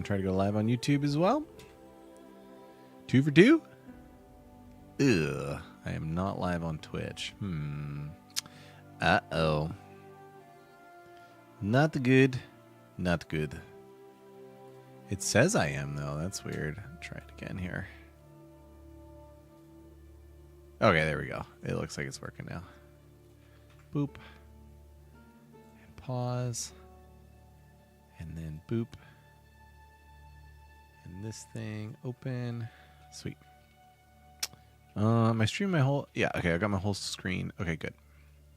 going to try to go live on YouTube as well. 2 for 2? Ugh. I am not live on Twitch. Uh-oh. Not good. Not good. It says I am, though. That's weird. Try it again here. Okay, there we go. It looks like it's working now. Boop. And pause. And then boop. And this thing open. Sweet. I stream my whole... Yeah, okay, I got my whole screen. Okay, good.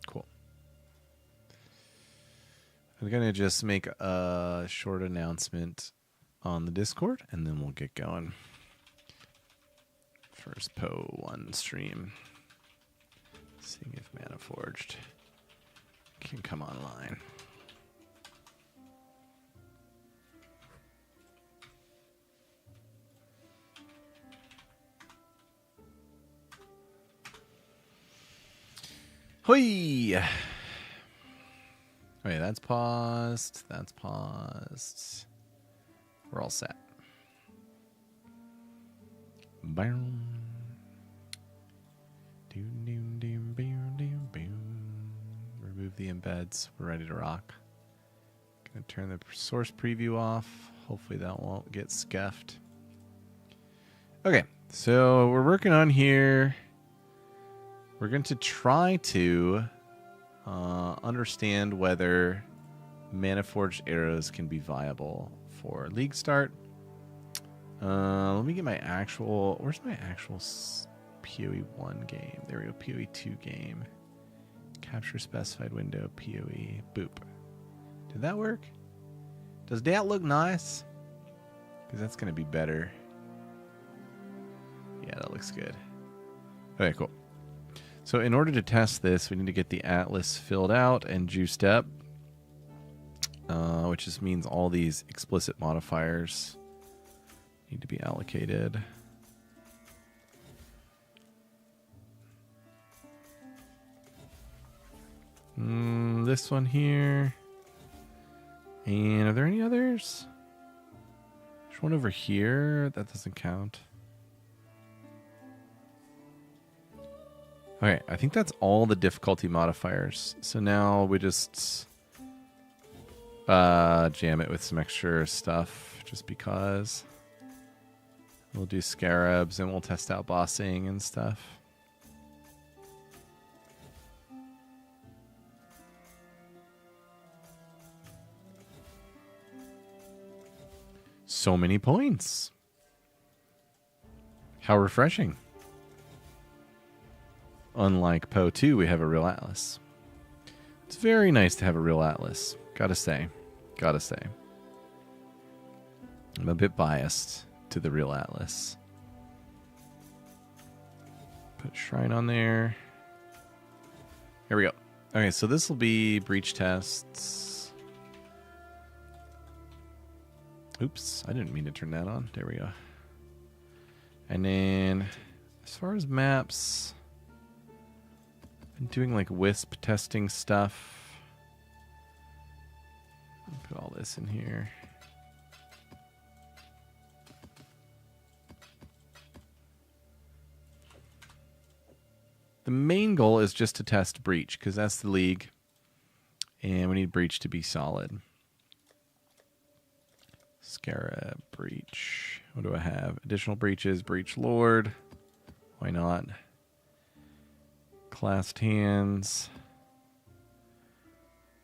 Cool. I'm going to just make a short announcement on the Discord, and then we'll get going. First Po1 stream. Seeing if Manaforged can come online. Hoi! Okay, that's paused. That's paused. We're all set. Boom. Remove the embeds. We're ready to rock. Gonna turn the source preview off. Hopefully that won't get scuffed. Okay, so we're working on here. We're going to try to understand whether Manaforged arrows can be viable for League start. Let me get my actual... Where's my actual PoE 1 game? There we go. PoE 2 game. Capture specified window. PoE. Boop. Did that work? Does that look nice? Because that's going to be better. Yeah, that looks good. Okay, cool. So in order to test this, we need to get the atlas filled out and juiced up, which just means all these explicit modifiers need to be allocated. This one here. And are there any others? There's one over here. That doesn't count. Okay, I think that's all the difficulty modifiers. So now we just jam it with some extra stuff just because. We'll do scarabs and we'll test out bossing and stuff. So many points. How refreshing. Unlike Po 2, we have a real atlas. It's very nice to have a real atlas. Gotta say. Gotta say. I'm a bit biased to the real atlas. Put shrine on there. Here we go. Okay, so this will be breach tests. Oops, I didn't mean to turn that on. There we go. And then, as far as maps... been doing like Wisp testing stuff. Put all this in here. The main goal is just to test Breach, because that's the league. And we need Breach to be solid. Scarab, Breach. What do I have? Additional breaches, Breach Lord. Why not? Classed hands.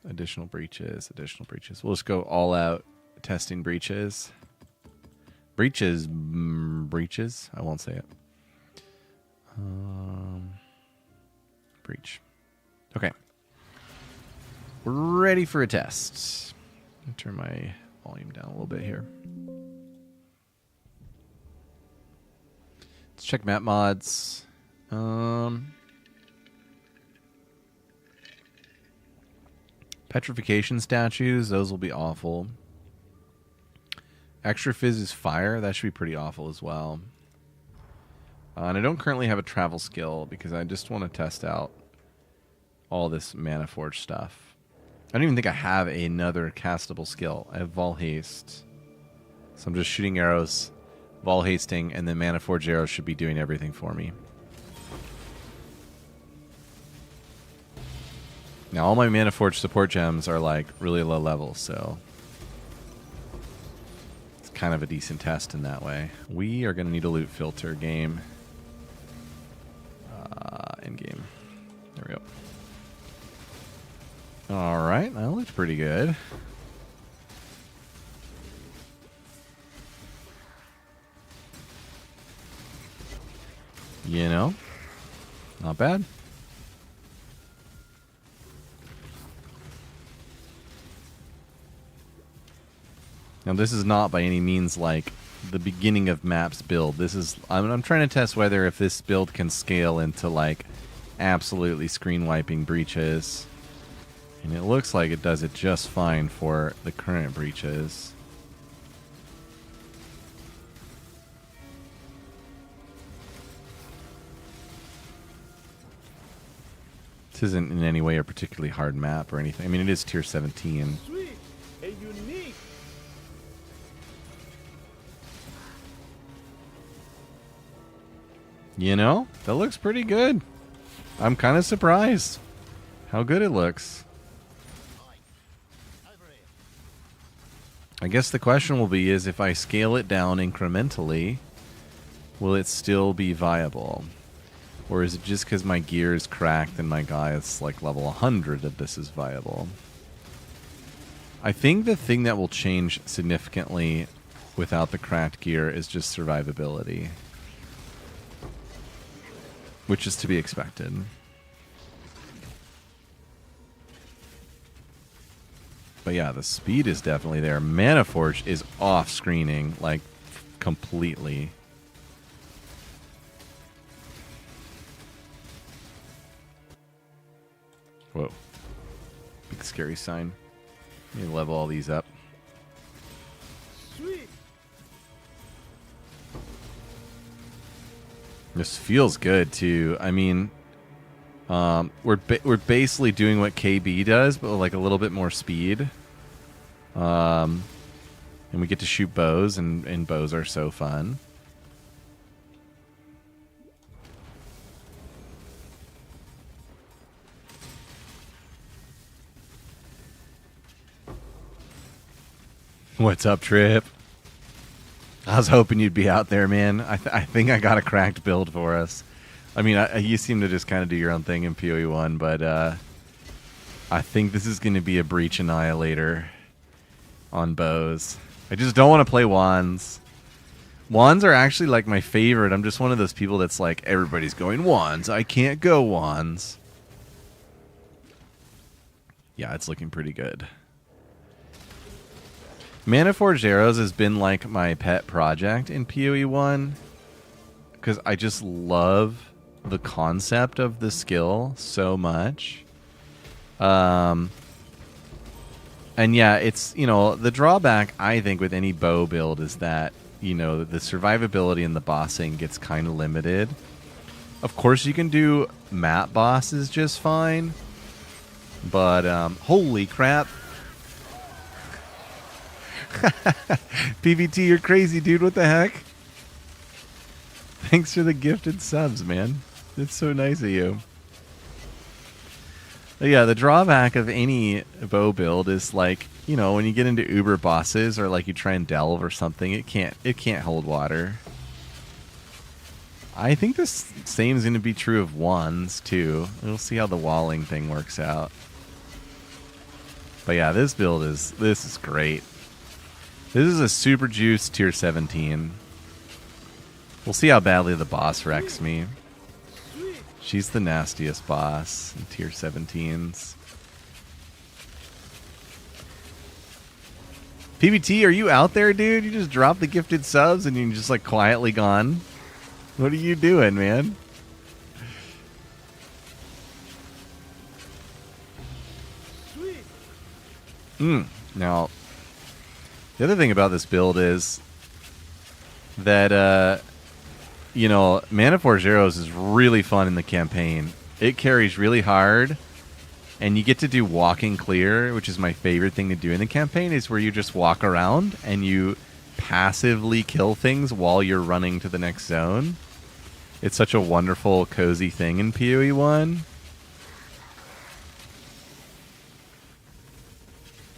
Additional breaches, additional breaches. We'll just go all out testing breaches. Breaches, breaches. I won't say it. Breach. Okay. We're ready for a test. I'll turn my volume down a little bit here. Let's check map mods. Petrification statues, those will be awful. Extra fizz is fire, that should be pretty awful as well. And I don't currently have a travel skill because I just want to test out all this Manaforged stuff. I don't even think I have another castable skill. I have Vol Haste, So I'm just shooting arrows, Vol hasting, and then Manaforged arrows should be doing everything for me. Now all my Manaforged support gems are like really low level, so it's kind of a decent test in that way. We are going to need a loot filter game. Endgame. There we go. Alright, that looked pretty good. You know, not bad. Now this is not by any means like the beginning of maps build. This is I'm trying to test whether if this build can scale into like absolutely screen wiping breaches. And it looks like it does it just fine for the current breaches. This isn't in any way a particularly hard map or anything. I mean, it is tier 17. Sweet and unique. You know, that looks pretty good. I'm kind of surprised how good it looks. I guess the question will be is if I scale it down incrementally, will it still be viable? Or is it just because my gear is cracked and my guy is like level 100 that this is viable? I think the thing that will change significantly without the cracked gear is just survivability. Which is to be expected. But yeah, the speed is definitely there. Manaforged is off screening, like, completely. Whoa. Big scary sign. Let me level all these up. Sweet. This feels good too. I mean, we're basically doing what KB does, but with like a little bit more speed. And we get to shoot bows, and bows are so fun. What's up, Trip? I was hoping you'd be out there, man. I think I got a cracked build for us. I mean, you seem to just kind of do your own thing in PoE 1, but I think this is going to be a breach annihilator on bows. I just don't want to play wands. Wands are actually like my favorite. I'm just one of those people that's like, everybody's going wands. I can't go wands. Yeah, it's looking pretty good. Manaforged Arrows has been like my pet project in PoE 1 because I just love the concept of the skill so much. And yeah, it's, you know, the drawback I think with any bow build is that, you know, the survivability and the bossing gets kind of limited. Of course, you can do map bosses just fine, but holy crap. PVT, you're crazy, dude. What the heck? Thanks for the gifted subs, man. It's so nice of you. But yeah, the drawback of any bow build is like, you know, when you get into uber bosses or like you try and delve or something, it can't hold water. I think this same is going to be true of wands too. We'll see how the walling thing works out. But yeah, this is great. This is a super juice tier 17. We'll see how badly the boss wrecks me. She's the nastiest boss in tier 17s. PBT, are you out there, dude? You just dropped the gifted subs and you're just like quietly gone. What are you doing, man? Now, the other thing about this build is that, you know, Manaforged Arrows is really fun in the campaign. It carries really hard, and you get to do walking clear, which is my favorite thing to do in the campaign, is where you just walk around and you passively kill things while you're running to the next zone. It's such a wonderful, cozy thing in PoE 1.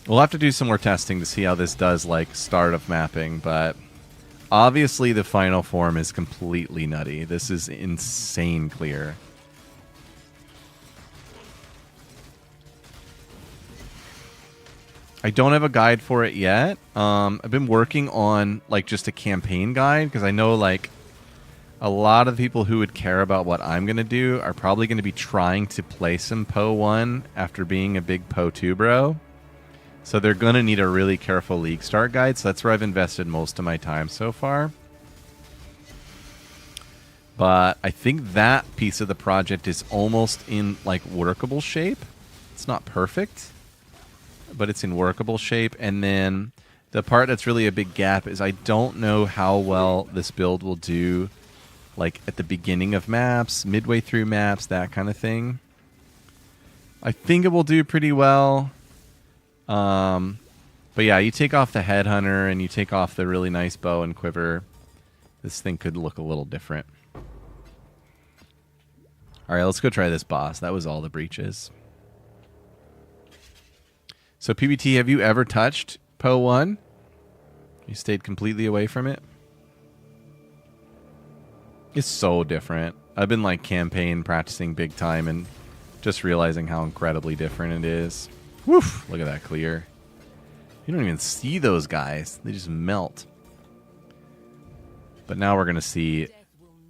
We'll have to do some more testing to see how this does, like, start of mapping, but obviously the final form is completely nutty. This is insane clear. I don't have a guide for it yet. I've been working on, like, just a campaign guide, because I know, like, a lot of the people who would care about what I'm going to do are probably going to be trying to play some PoE 1 after being a big PoE 2 bro. So they're going to need a really careful League start guide. So that's where I've invested most of my time so far. But I think that piece of the project is almost in, like, workable shape. It's not perfect, but it's in workable shape. And then the part that's really a big gap is I don't know how well this build will do, like, at the beginning of maps, midway through maps, that kind of thing. I think it will do pretty well. But yeah, you take off the headhunter and you take off the really nice bow and quiver. This thing could look a little different. All right, let's go try this boss. That was all the breaches. So PBT, have you ever touched PoE 1? You stayed completely away from it? It's so different. I've been, like, campaign practicing big time and just realizing how incredibly different it is. Woof! Look at that clear. You don't even see those guys. They just melt. But now we're going to see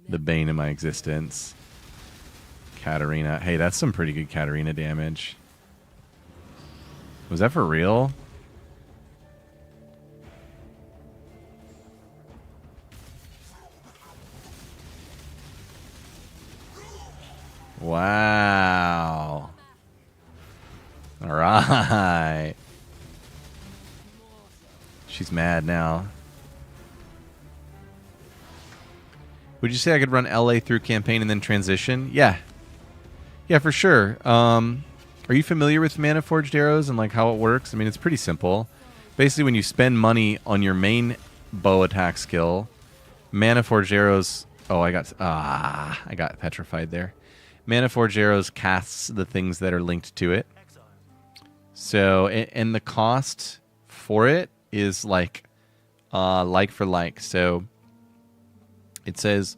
the bane of my existence. Katarina. Hey, that's some pretty good Katarina damage. Was that for real? Wow. All right. She's mad now. Would you say I could run LA through campaign and then transition? Yeah. Yeah, for sure. Are you familiar with Manaforged arrows and, like, how it works? I mean, it's pretty simple. Basically, when you spend money on your main bow attack skill, Manaforged arrows... Oh, I got petrified there. Manaforged arrows casts the things that are linked to it. So, and the cost for it is like for like. So, it says,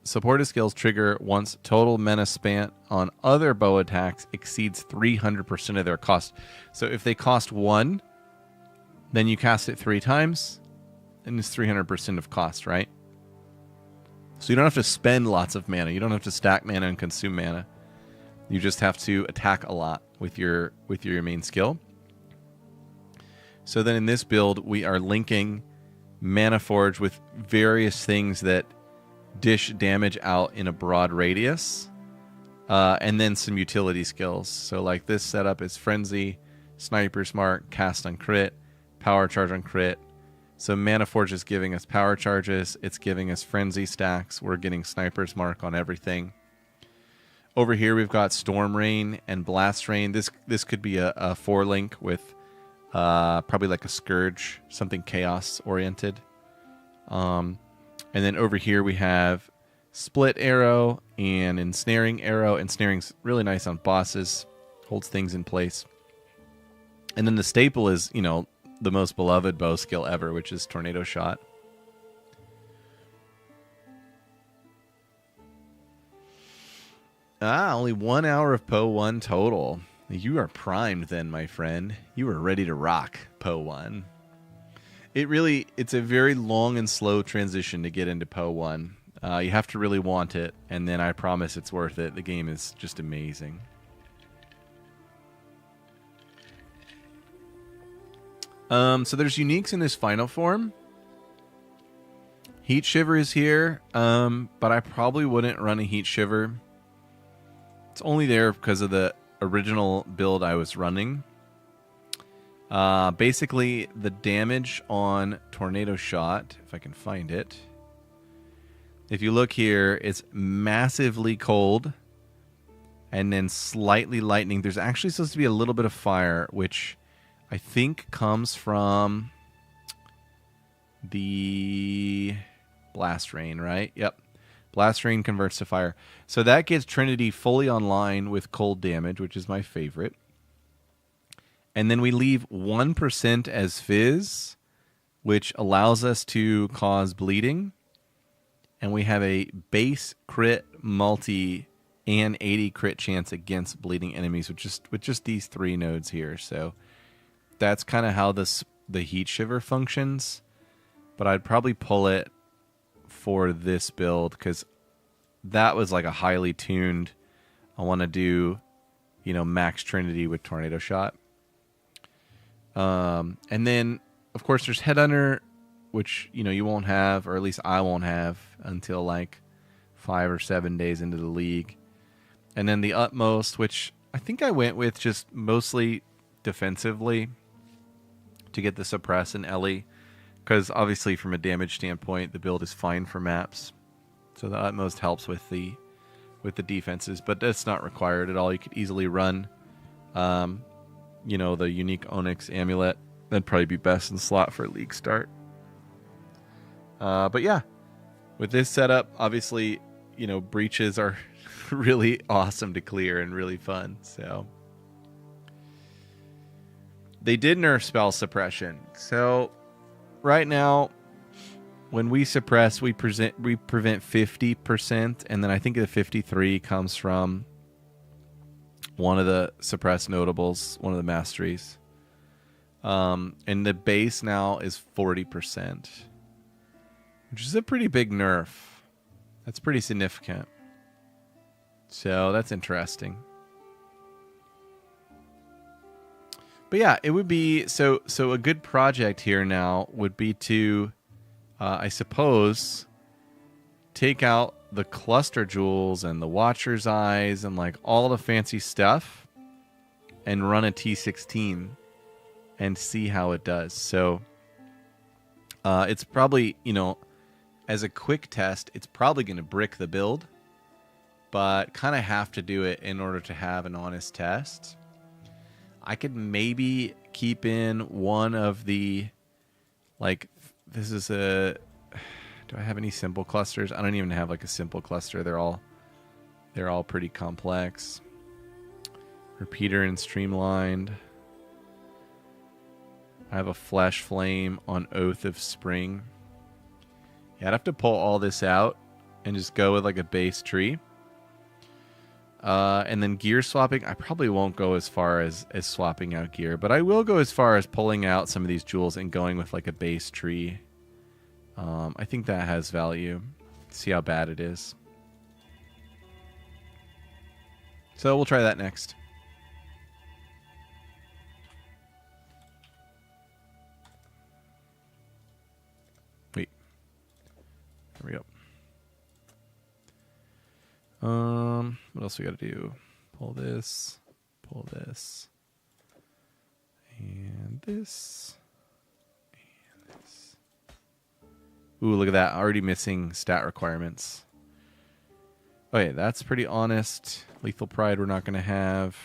supported skills trigger once total mana spent on other bow attacks exceeds 300% of their cost. So, if they cost 1, then you cast it 3 times, and it's 300% of cost, right? So you don't have to spend lots of mana. You don't have to stack mana and consume mana. You just have to attack a lot with your main skill. So then in this build, we are linking Manaforge with various things that dish damage out in a broad radius. And then some utility skills. So like this setup is Frenzy, Sniper Smart, Cast on Crit, Power Charge on Crit. So Manaforge is giving us power charges. It's giving us frenzy stacks. We're getting Sniper's Mark on everything. Over here we've got Storm Rain and Blast Rain. This could be a 4-link with probably like a Scourge, something chaos oriented. And then over here we have Split Arrow and Ensnaring Arrow. Ensnaring's really nice on bosses. Holds things in place. And then the staple is, you know, the most beloved bow skill ever, which is Tornado Shot. Only 1 hour of PoE 1 total. You are primed then, my friend. You are ready to rock PoE 1. It's a very long and slow transition to get into PoE 1. You have to really want it, and then I promise it's worth it. The game is just amazing. So there's uniques in this final form. Heat Shiver is here, but I probably wouldn't run a Heat Shiver. It's only there because of the original build I was running. Basically, the damage on Tornado Shot, if I can find it. If you look here, it's massively cold and then slightly lightning. There's actually supposed to be a little bit of fire, which I think comes from the Blast Rain, right? Yep. Blast Rain converts to fire. So that gets Trinity fully online with cold damage, which is my favorite. And then we leave 1% as Fizz, which allows us to cause bleeding. And we have a base crit, multi, and 80 crit chance against bleeding enemies with just these 3 nodes here. So that's kind of how the Heat Shiver functions. But I'd probably pull it for this build because that was like a highly tuned. I want to do, max Trinity with Tornado Shot. And then, of course, there's Headhunter, which, you won't have, or at least I won't have until like 5 or 7 days into the league. And then the Utmost, which I think I went with just mostly defensively to get the Suppress and Ellie. Because obviously from a damage standpoint, the build is fine for maps. So the Utmost helps with the defenses, but that's not required at all. You could easily run, the unique Onyx Amulet. That'd probably be best in slot for a league start. But yeah, with this setup, obviously, breaches are really awesome to clear and really fun. So they did nerf spell suppression. So right now, when we suppress, we prevent 50%, and then I think the 53 comes from one of the suppressed notables, one of the masteries. And the base now is 40%, which is a pretty big nerf. That's pretty significant. So that's interesting. But yeah, it would be so a good project here now would be to I suppose take out the cluster jewels and the Watcher's Eyes and like all the fancy stuff and run a T16 and see how it does. So it's probably, as a quick test, it's probably going to brick the build, but kind of have to do it in order to have an honest test. I could maybe keep in one of the, like, this is a, do I have any simple clusters? I don't even have like a simple cluster. They're all pretty complex. Repeater and Streamlined. I have a Flash Flame on Oath of Spring. Yeah, I'd have to pull all this out and just go with like a base tree. And then gear swapping, I probably won't go as far as swapping out gear, but I will go as far as pulling out some of these jewels and going with like a base tree. I think that has value. See how bad it is. So we'll try that next. Wait. There we go. What else we got to do? Pull this, and this, and this. Ooh, look at that. Already missing stat requirements. Okay, that's pretty honest. Lethal Pride we're not going to have.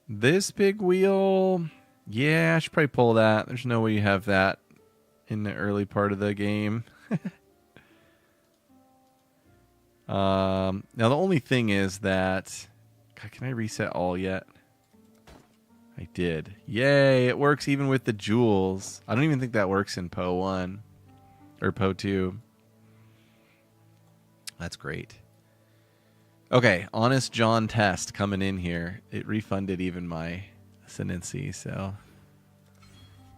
This big wheel, yeah, I should probably pull that. There's no way you have that in the early part of the game. Now, the only thing is that... God, can I reset all yet? I did. Yay, it works even with the jewels. I don't even think that works in PO 1 or PO 2. That's great. Okay, Honest John test coming in here. It refunded even my ascendancy, so...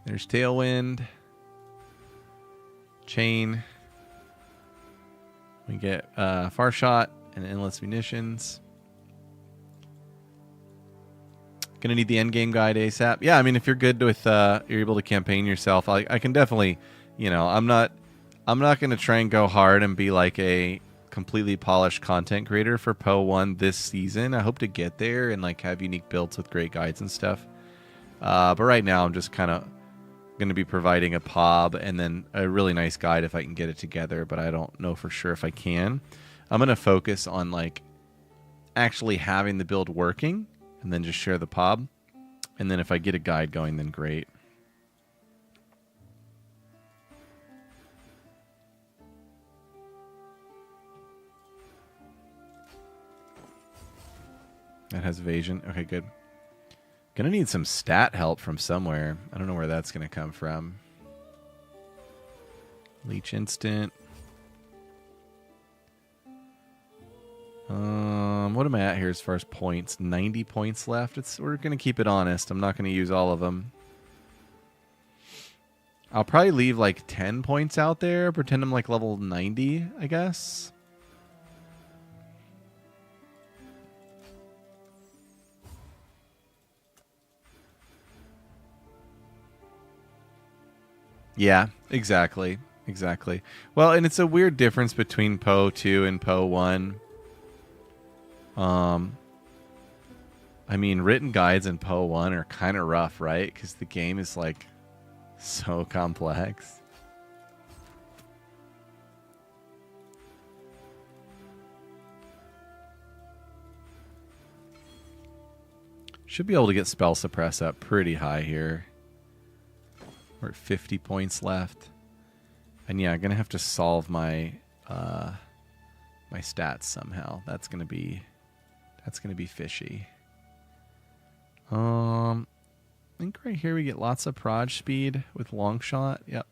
There's Tailwind. Chain. We get Far Shot and Endless Munitions. Gonna need the endgame guide ASAP. Yeah, I mean, if you're good with, you're able to campaign yourself, I can definitely, I'm not gonna try and go hard and be like a completely polished content creator for PO 1 this season. I hope to get there and like have unique builds with great guides and stuff. But right now, I'm just kind of going to be providing a POB and then a really nice guide if I can get it together, but I don't know for sure if I can. I'm going to focus on like actually having the build working and then just share the POB. And then if I get a guide going, then great. That has evasion. Okay, good. Gonna need some stat help from somewhere. I don't know where that's gonna come from. Leech instant. What am I at here as far as points? 90 points left. We're gonna keep it honest. I'm not gonna use all of them. I'll probably leave like 10 points out there. Pretend I'm like level 90, I guess. Yeah, exactly. Exactly. Well, and it's a weird difference between Poe 2 and Poe 1. I mean, written guides in Poe 1 are kind of rough, right? Because the game is like so complex. Should be able to get spell suppress up pretty high here. We're at 50 points left. And yeah, I'm gonna have to solve my my stats somehow. That's gonna be fishy. I think right here we get lots of proj speed with long shot. Yep.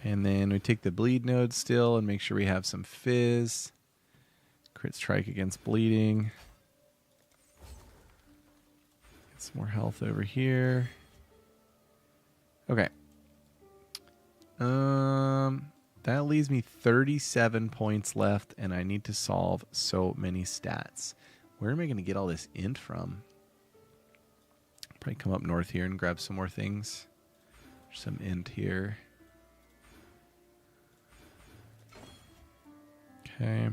And then we take the bleed node still and make sure we have some fizz. Crit strike against bleeding. Get some more health over here. Okay. That leaves me 37 points left, and I need to solve so many stats. Where am I going to get all this int from? Probably come up north here and grab some more things. There's some int here. Okay.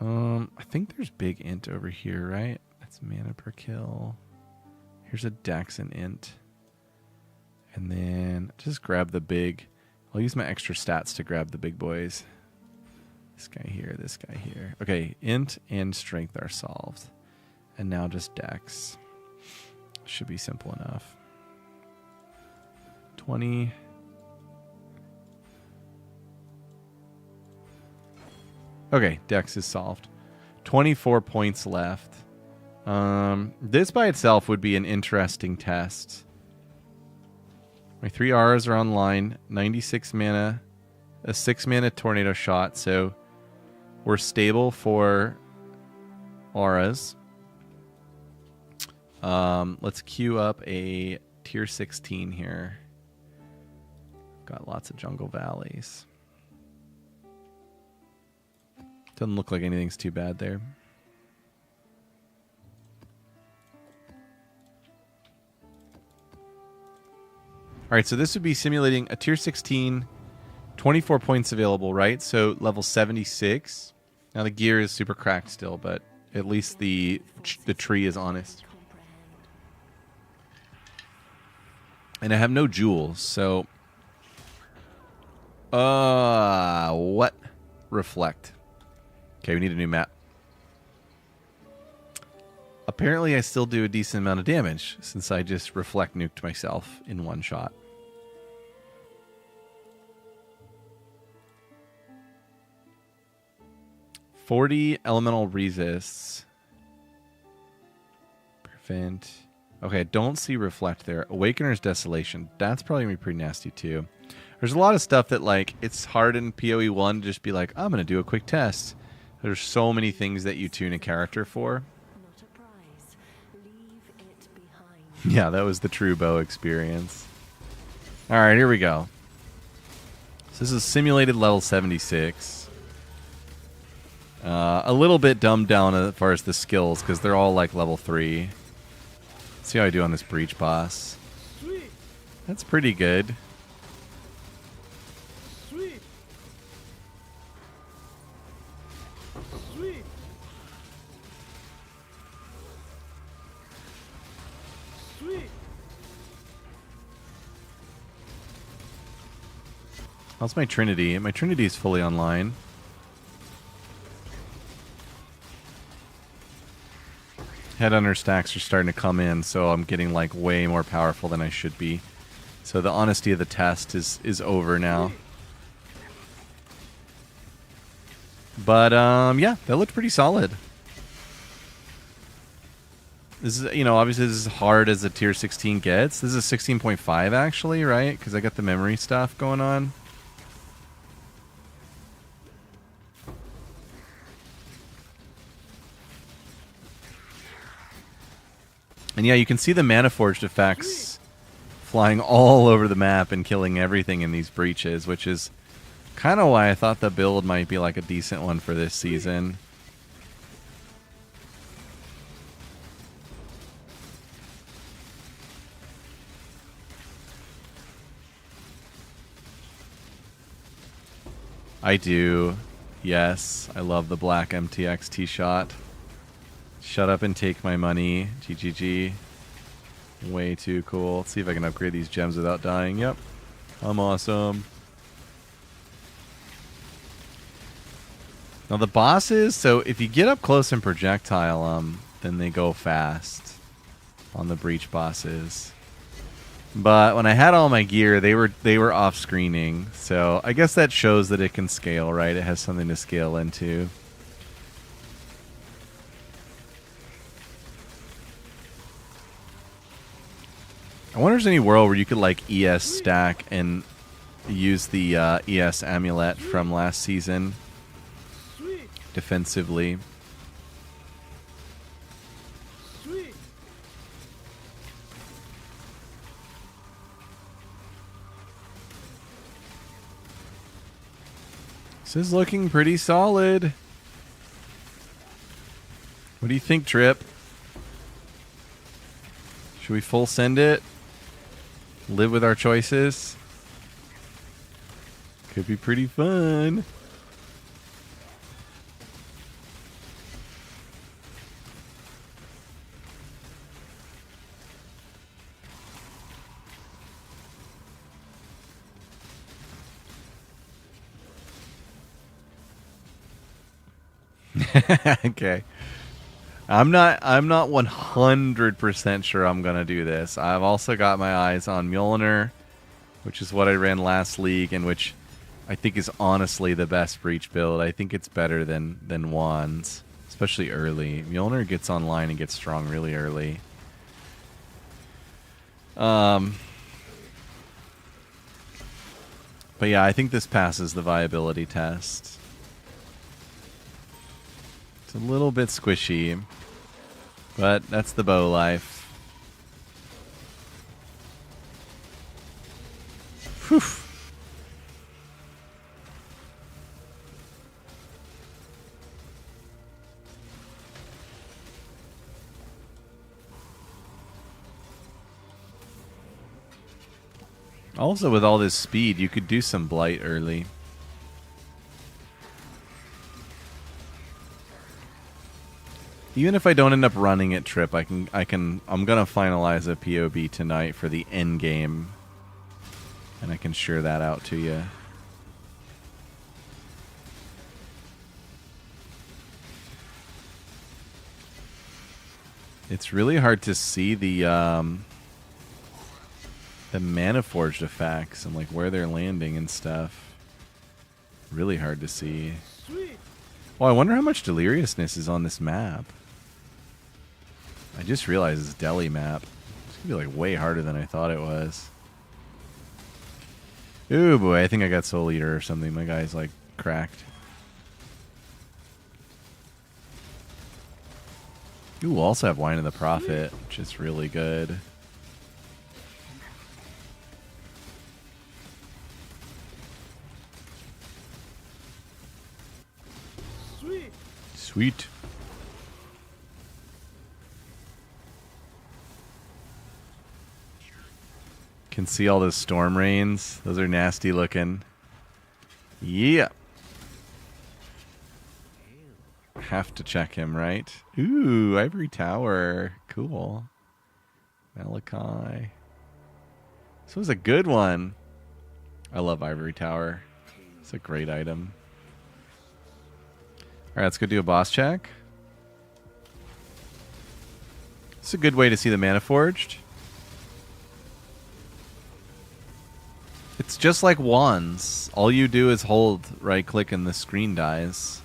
I think there's big int over here, right? That's mana per kill. Here's a dex and int. And then just grab the big. I'll use my extra stats to grab the big boys. This guy here, this guy here. Okay, int and strength are solved. And now just dex. Should be simple enough. 20. Okay, dex is solved. 24 points left. This by itself would be an interesting test. My 3 auras are online. 96 mana. A 6 mana tornado shot. So we're stable for auras. Let's queue up a tier 16 here. Got lots of jungle valleys. Doesn't look like anything's too bad there. All right, so this would be simulating a tier 16, 24 points available, right? So level 76. Now the gear is super cracked still, but at least the tree is honest. And I have no jewels, so... what? Reflect. Okay, we need a new map. Apparently I still do a decent amount of damage, since I just reflect nuked myself in one shot. $40 elemental resists. Prevent. Okay, I don't see reflect there. Awakener's Desolation. That's probably going to be pretty nasty too. There's a lot of stuff that, like, it's hard in PoE 1 to just be like, I'm going to do a quick test. There's so many things that you tune a character for. Yeah, that was the true bow experience. Alright, here we go. So this is simulated level 76. A little bit dumbed down as far as the skills, because they're all like level 3. Let's see how I do on this breach boss. Sweet. That's pretty good. Sweet. Sweet. Sweet. How's my Trinity? My Trinity is fully online. Headhunter stacks are starting to come in, so I'm getting like way more powerful than I should be. So the honesty of the test is over now. But yeah, that looked pretty solid. This is, you know, obviously this is hard as a tier 16 gets. This is a 16.5 actually, right? Because I got the memory stuff going on. And yeah, you can see the Manaforged effects flying all over the map and killing everything in these breaches, which is kind of why I thought the build might be like a decent one for this season. I do. Yes, I love the black MTX T-shot. Shut up and take my money. GGG. Way too cool. Let's see if I can upgrade these gems without dying. Yep. I'm awesome. Now the bosses, so if you get up close and projectile them, then they go fast on the breach bosses. But when I had all my gear, they were off screening. So I guess that shows that it can scale, right? It has something to scale into. I wonder if there's any world where you could like ES stack and use the ES amulet from last season defensively. This is looking pretty solid. What do you think, Trip? Should we full send it? Live with our choices? Could be pretty fun. Okay. I'm not 100% sure I'm going to do this. I've also got my eyes on Mjolnir, which is what I ran last league and which I think is honestly the best breach build. I think it's better than Wands, especially early. Mjolnir gets online and gets strong really early. But yeah, I think this passes the viability test. It's a little bit squishy, but that's the bow life. Whew. Also, with all this speed, you could do some blight early. Even if I don't end up running it, Trip, I'm gonna finalize a POB tonight for the end game, and I can share that out to you. It's really hard to see the Manaforged effects and like where they're landing and stuff. Really hard to see. Oh, I wonder how much deliriousness is on this map. I just realized it's Delhi map. It's gonna be like way harder than I thought it was. Ooh boy, I think I got Soul Eater or something. My guy's like cracked. Ooh, we'll also have Wine of the Prophet, which is really good. Sweet. Can see all those storm rains. Those are nasty looking. Yeah. Have to check him, right? Ooh, Ivory Tower. Cool. Malachi. This was a good one. I love Ivory Tower. It's a great item. Alright, let's go do a boss check. It's a good way to see the Manaforged. It's just like Wands. All you do is hold right click and the screen dies.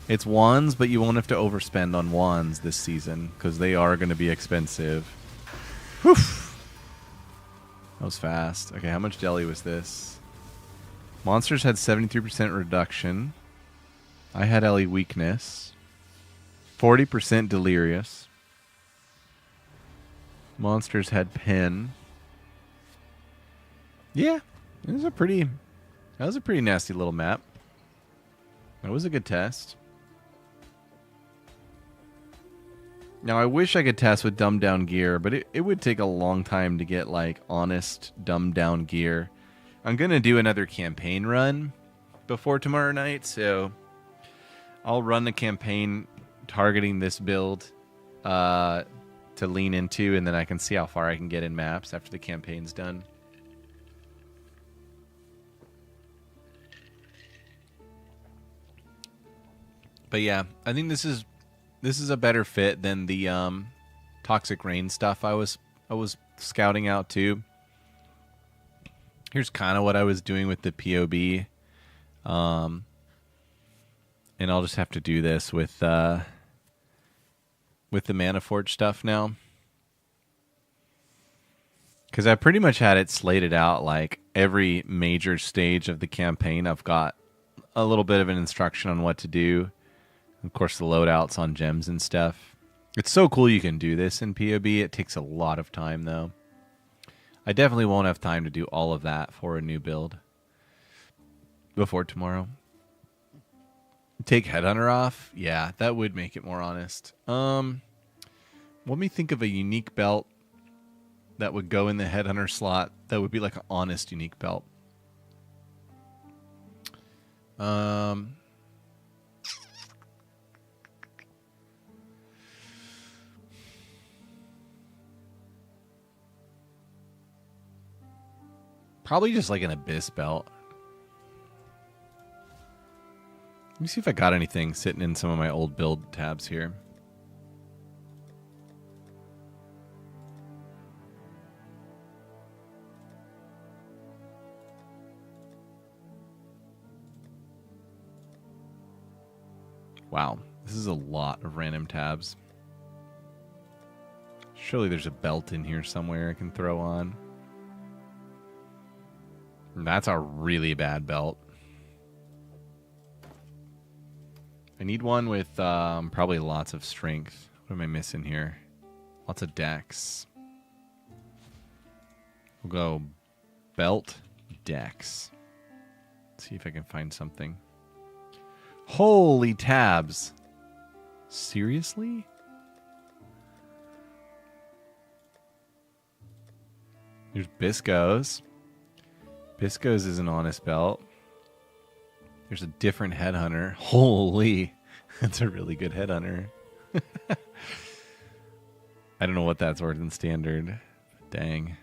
It's wands, but you won't have to overspend on wands this season because they are going to be expensive. Whew. That was fast. Okay, how much deli was this? Monsters had 73% reduction. I had Ellie weakness. 40% delirious. Monsters had pen. Yeah, it was a pretty. That was a pretty nasty little map. That was a good test. Now, I wish I could test with dumbed down gear, but it would take a long time to get, like, honest dumbed down gear. I'm going to do another campaign run before tomorrow night, so I'll run the campaign targeting this build to lean into, and then I can see how far I can get in maps after the campaign's done. But yeah, I think this is a better fit than the Toxic Rain stuff I was scouting out too. Here's kind of what I was doing with the POB, and I'll just have to do this with the Manaforged stuff now, because I pretty much had it slated out. Like every major stage of the campaign, I've got a little bit of an instruction on what to do. Of course, the loadouts on gems and stuff. It's so cool you can do this in POB. It takes a lot of time, though. I definitely won't have time to do all of that for a new build before tomorrow. Take Headhunter off? Yeah, that would make it more honest. Let me think of a unique belt that would go in the Headhunter slot that would be like an honest unique belt. Probably just like an Abyss belt. Let me see if I got anything sitting in some of my old build tabs here. Wow, this is a lot of random tabs. Surely there's a belt in here somewhere I can throw on. That's a really bad belt. I need one with probably lots of strength. What am I missing here? Lots of dex. We'll go belt, dex. Let's see if I can find something. Holy tabs. Seriously? There's Bisco's. Bisco's is an honest belt. There's a different Headhunter. Holy. That's a really good Headhunter. I don't know what that's worth in standard. Dang.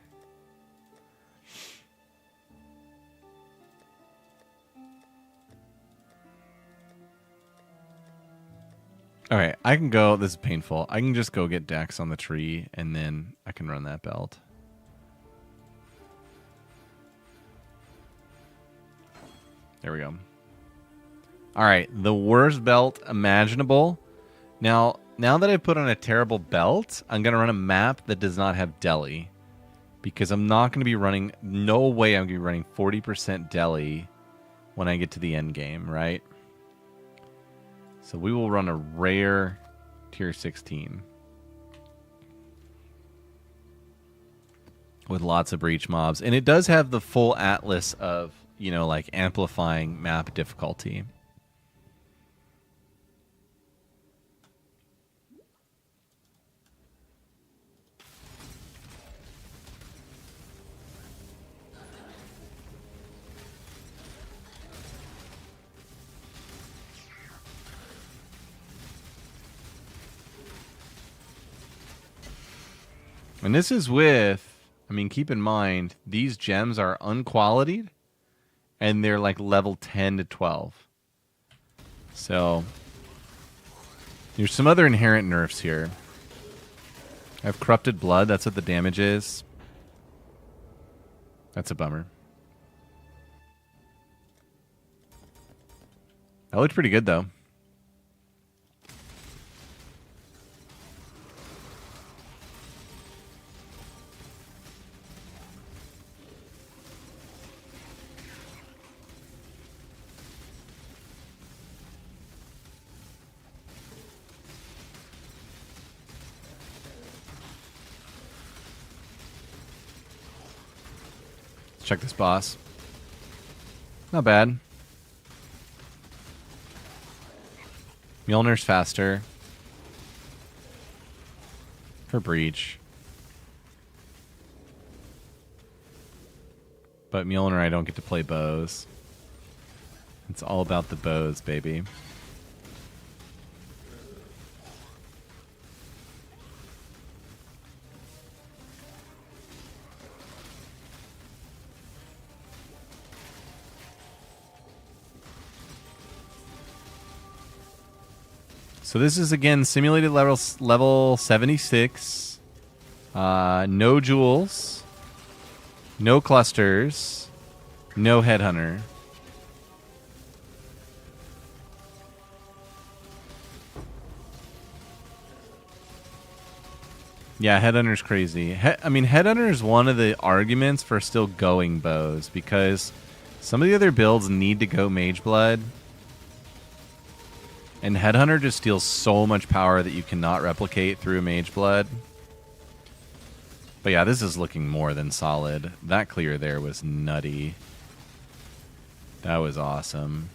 All right, I can go. This is painful. I can just go get Dex on the tree, and then I can run that belt. There we go. All right, the worst belt imaginable. Now that I've put on a terrible belt, I'm going to run a map that does not have deli. Because I'm not going to be running... No way I'm going to be running 40% deli when I get to the end game, right? So we will run a rare tier 16. With lots of breach mobs. And it does have the full atlas of, you know, like amplifying map difficulty. And this is with, I mean, keep in mind, these gems are unqualitied, and they're like level 10 to 12. So, there's some other inherent nerfs here. I have Corrupted Blood, that's what the damage is. That's a bummer. That looked pretty good, though. check this boss. Not bad. Mjolnir's faster. For breach. But Mjolnir, I don't get to play bows. It's all about the bows, baby. So this is, again, simulated level 76. No jewels. No clusters. No headhunter. Yeah, headhunter's crazy. I mean, headhunter is one of the arguments for still going bows, because some of the other builds need to go mage blood. And headhunter just steals so much power that you cannot replicate through mage blood. But yeah, this is looking more than solid. That clear there was nutty. That was awesome.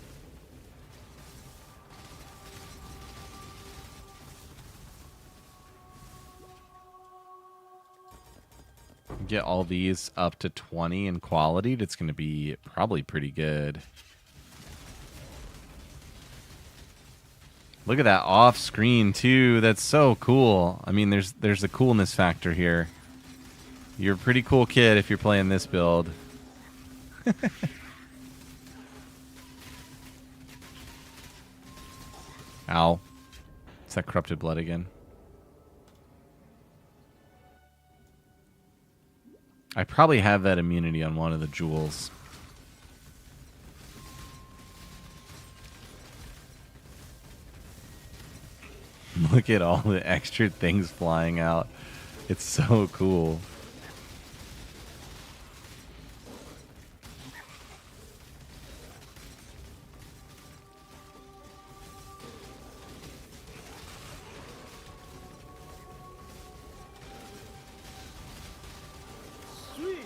Get all these up to 20 in quality. That's going to be probably pretty good. Look at that off screen too. That's so cool. I mean, there's a coolness factor here. You're a pretty cool kid if you're playing this build. Ow. It's that corrupted blood again. I probably have that immunity on one of the jewels. Look at all the extra things flying out. It's so cool. Sweet.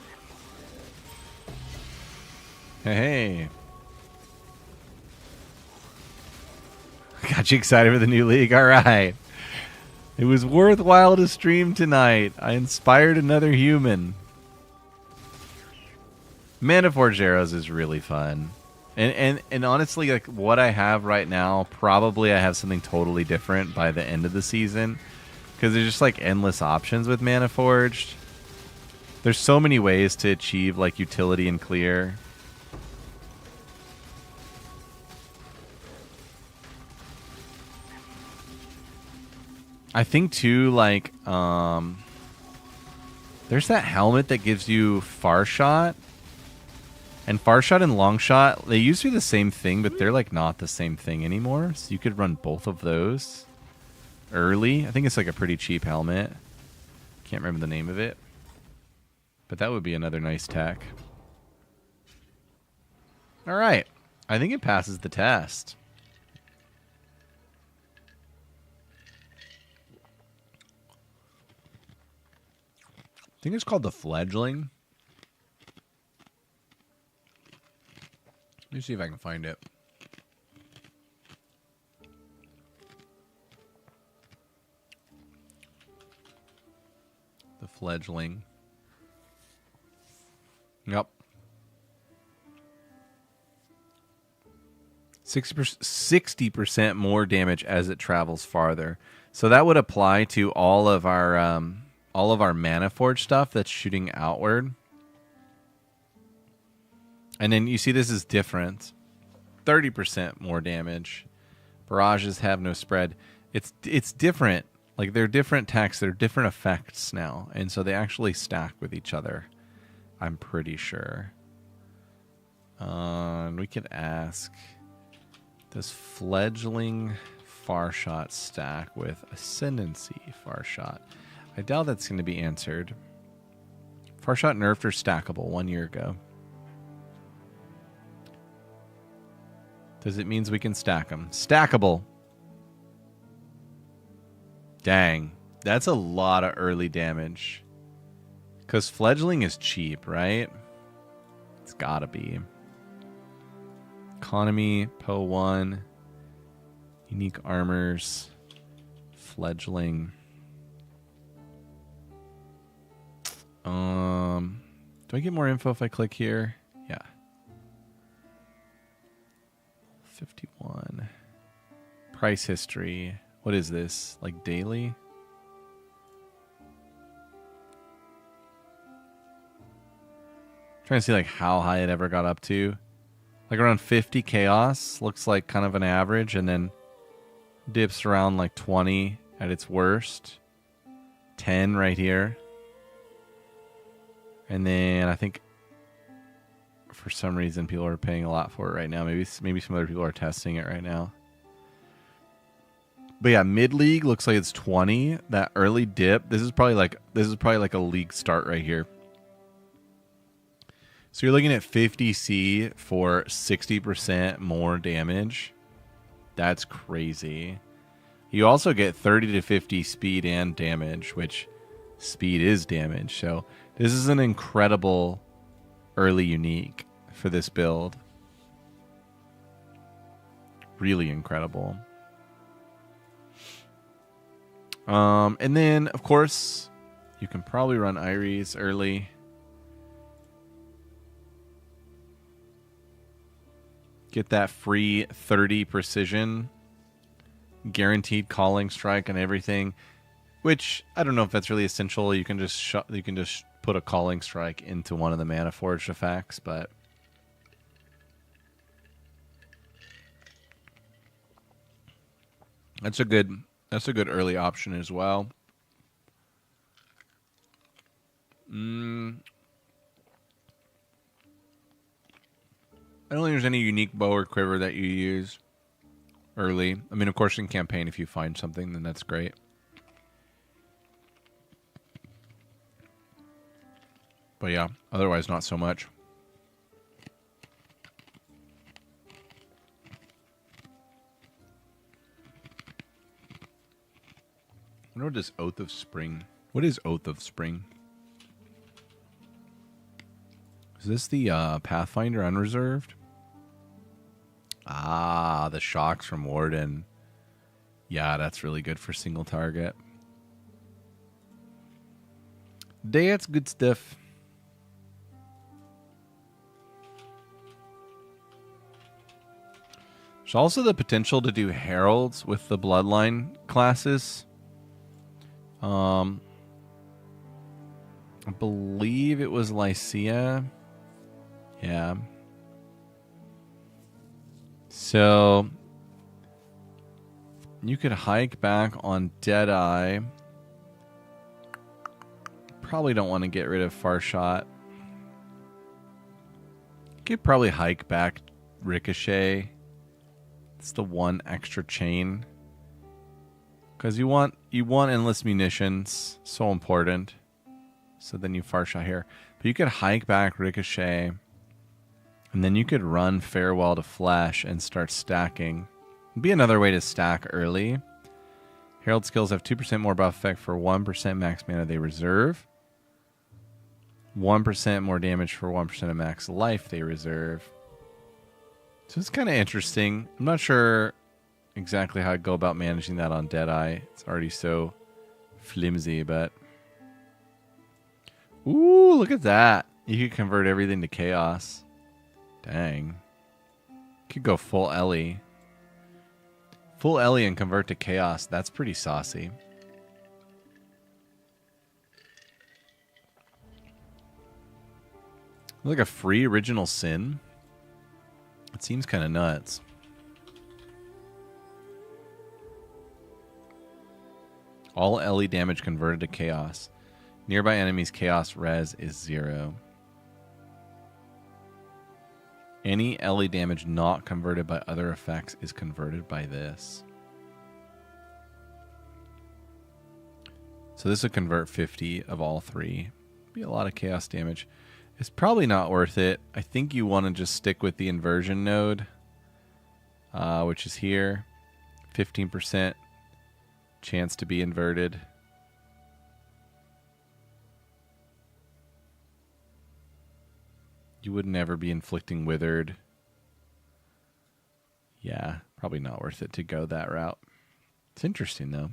Hey. Got you excited for the new league? All right. It was worthwhile to stream tonight. I inspired another human. Manaforged Arrows is really fun. And honestly, like what I have right now, probably I have something totally different by the end of the season. Because there's just like endless options with Manaforged. There's so many ways to achieve like utility and clear. I think too, like, there's that helmet that gives you far shot. And far shot and long shot, they used to be the same thing, but they're like not the same thing anymore. So you could run both of those early. I think it's like a pretty cheap helmet. Can't remember the name of it. But that would be another nice tech. All right. I think it passes the test. I think it's called the Fledgling. Let me see if I can find it. The Fledgling. Yep. 60% more damage as it travels farther. So that would apply to all of our Manaforged stuff that's shooting outward. And then you see this is different. 30% more damage. Barrages have no spread. It's different. Like they're different techs, they're different effects now. And so they actually stack with each other. I'm pretty sure. We could ask, does Fledgling far shot stack with Ascendancy far shot? I doubt that's going to be answered. Far shot nerfed or stackable 1 year ago. Does it means we can stack them? Stackable. Dang. That's a lot of early damage. Because Fledgling is cheap, right? gotta be. Economy, Poe 1. Unique armors. Fledgling. Do I get more info if I click here? Yeah. 51. Price history. What is this? Like daily? Trying to see like how high it ever got up to. Like around 50 chaos. Looks like kind of an average, and then dips around like 20 at its worst. 10 right here. And then I think for some reason people are paying a lot for it right now. Maybe some other people are testing it right now. But yeah, mid league looks like it's 20. That early dip, this is probably like a league start right here. So you're looking at 50C for 60% more damage. That's crazy. You also get 30 to 50 speed and damage, which speed is damage. So this is an incredible early unique for this build. Really incredible. And then, of course, you can probably run Iris early. Get that free 30 precision. Guaranteed calling strike and everything. Which, I don't know if that's really essential. You can just put a calling strike into one of the Manaforged effects, but that's a good early option as well. I don't think there's any unique bow or quiver that you use early. I mean, of course, in campaign, if you find something, then that's great. But yeah, otherwise not so much. I wonder what is Oath of Spring. What is Oath of Spring? Is this the Pathfinder Unreserved? Ah, the shocks from Warden. Yeah, that's really good for single target. That's good stuff. There's also the potential to do Heralds with the Bloodline classes. I believe it was Lycia. Yeah. So you could hike back on Deadeye. Probably don't want to get rid of Farshot. You could probably hike back Ricochet. It's the one extra chain. Because you want endless munitions. So important. So then you Farshot here. But you could hike back Ricochet. And then you could run Farewell to Flesh and start stacking. It'd be another way to stack early. Herald skills have 2% more buff effect for 1% max mana they reserve. 1% more damage for 1% of max life they reserve. So it's kind of interesting. I'm not sure exactly how I'd go about managing that on Deadeye. It's already so flimsy, but... Ooh, look at that. You could convert everything to chaos. Dang. Could go full Ellie. Full Ellie and convert to chaos. That's pretty saucy. Like a free original sin? It seems kind of nuts. All Ellie damage converted to chaos. Nearby enemies' chaos res is 0. Any Ellie damage not converted by other effects is converted by this. So this would convert 50 of all 3. Be a lot of chaos damage. It's probably not worth it. I think you want to just stick with the inversion node, which is here. 15% chance to be inverted. You would never be inflicting withered. Yeah, probably not worth it to go that route. It's interesting, though.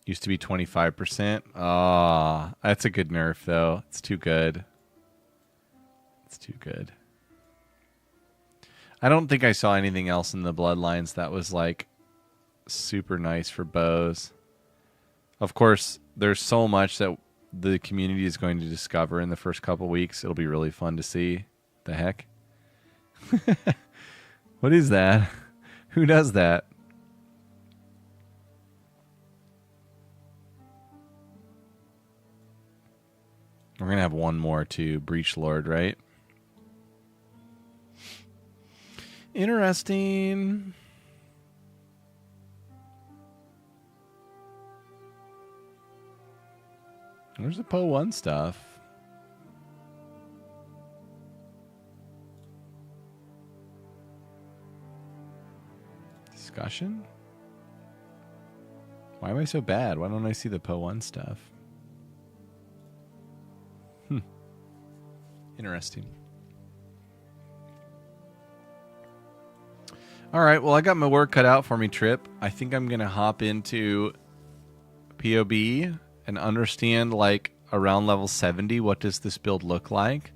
Used to be 25%. Ah, that's a good nerf, though. It's too good. It's too good. I don't think I saw anything else in the Bloodlines that was, like, super nice for bows. Of course, there's so much that the community is going to discover in the first couple weeks. It'll be really fun to see. The heck? What is that? Who does that? We're going to have one more to Breach Lord, right? Interesting. Where's the Po 1 stuff? Discussion? Why am I so bad? Why don't I see the Po 1 stuff? Interesting. All right, well, I got my work cut out for me, Trip. I think I'm going to hop into POB and understand, like, around level 70, what does this build look like?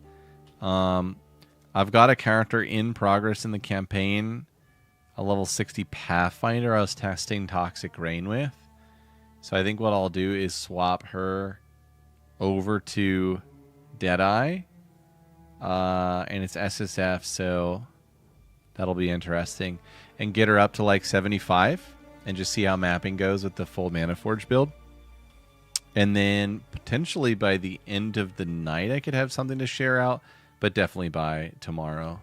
I've got a character in progress in the campaign, a level 60 Pathfinder I was testing Toxic Rain with. So I think what I'll do is swap her over to Deadeye. And it's SSF, so that'll be interesting. And get her up to like 75 and just see how mapping goes with the full Manaforged build. And then potentially by the end of the night I could have something to share out, but definitely by tomorrow.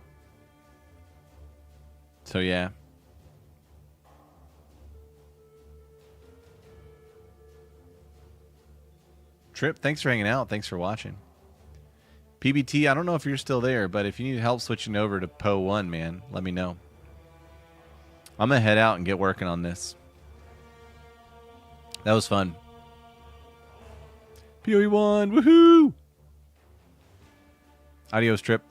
So yeah. Trip, thanks for hanging out. Thanks for watching. PBT, I don't know if you're still there, but if you need help switching over to Po 1, man, let me know. I'm going to head out and get working on this. That was fun. POE 1, woohoo! Adios, Trip.